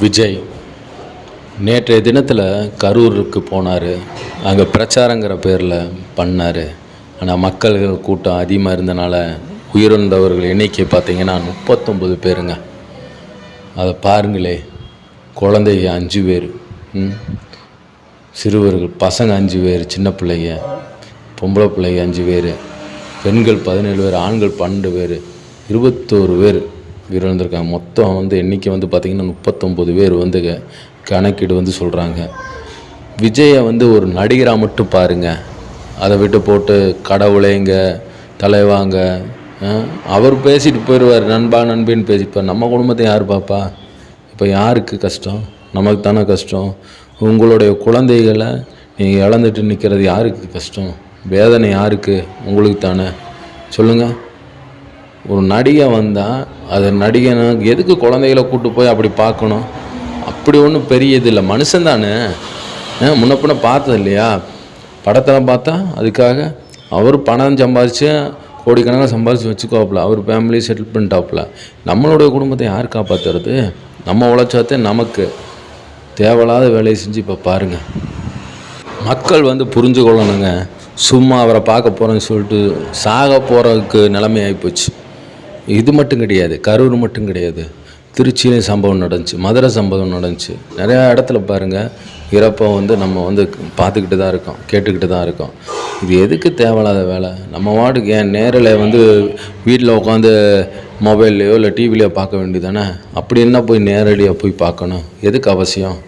விஜய் நேற்றைய தினத்தில் கரூருக்கு போனார். அங்கே பிரச்சாரங்கிற பேரில் பண்ணார். ஆனால் மக்கள்கள் கூட்டம் அதிகமாக இருந்தனால உயிரிழந்தவர்கள் எண்ணிக்கை பார்த்திங்கன்னா 39 பேருங்க. அதை பாருங்களே, குழந்தைங்க 5 பேர், சிறுவர்கள் பசங்க 5 பேர், சின்ன பிள்ளைங்க, பொம்பளை பிள்ளைங்க 5 பேர், பெண்கள் 17 பேர், ஆண்கள் 12 பேர், 21 பேர் உயிரிழந்திருக்காங்க. மொத்தம் எண்ணிக்கை பார்த்திங்கன்னா 39 பேர் கணக்கீடு சொல்கிறாங்க. விஜயை ஒரு நடிகராக மட்டும் பாருங்கள். அதை விட்டு போட்டு கடவுளேங்க தலைவாங்க அவர் பேசிட்டு போயிடுவார். நண்பா நண்பின்னு பேசிப்பார். நம்ம குடும்பத்தை யார் பாப்பா? இப்போ யாருக்கு கஷ்டம்? நமக்கு தானே கஷ்டம். உங்களுடைய குழந்தைகளை நீங்கள் இழந்துட்டு நிற்கிறது யாருக்கு கஷ்டம்? வேதனை யாருக்கு? உங்களுக்கு தானே. சொல்லுங்கள். ஒரு நடிகை வந்தால் அது நடிகனை எதுக்கு குழந்தைகளை கூப்பிட்டு போய் அப்படி பார்க்கணும்? அப்படி ஒன்றும் பெரிய இது இல்லை. மனுஷன் தானே. முன்னப்பின்ன பார்த்தது இல்லையா? படத்தில் பார்த்தா அதுக்காக அவர் பணம் சம்பாதிச்சு கோடிக்கணக்காக சம்பாதிச்சு வச்சுக்கோப்பில், அவர் ஃபேமிலி செட்டில் பண்ணிட்டாப்புல. நம்மளுடைய குடும்பத்தை யார் காப்பாற்றுறது? நம்ம உழைச்சாத்தே நமக்கு. தேவையில்லாத வேலையை செஞ்சு இப்போ பாருங்கள். மக்கள் புரிஞ்சு கொள்ளணுங்க. சும்மா அவரை பார்க்க போகிறேன்னு சொல்லிட்டு சாக போகிறதுக்கு நிலைமை ஆகிப்போச்சு. இது மட்டும் கிடையாது, கரூர் மட்டும் கிடையாது, திருச்சியிலையும் சம்பவம் நடந்துச்சு, மதுரை சம்பவம் நடந்துச்சு. நிறையா இடத்துல பாருங்கள், இறப்பை நம்ம பார்த்துக்கிட்டு தான் இருக்கோம், கேட்டுக்கிட்டு தான் இருக்கோம். இது எதுக்கு தேவையில்லாத வேலை? நம்ம வாட்டுக்கு ஏன் நேரில் வீட்டில் உட்காந்து மொபைல்லையோ இல்லை டிவிலையோ பார்க்க வேண்டியதானே? அப்படி என்ன போய் நேரடியாக போய் பார்க்கணும்? எதுக்கு அவசியம்?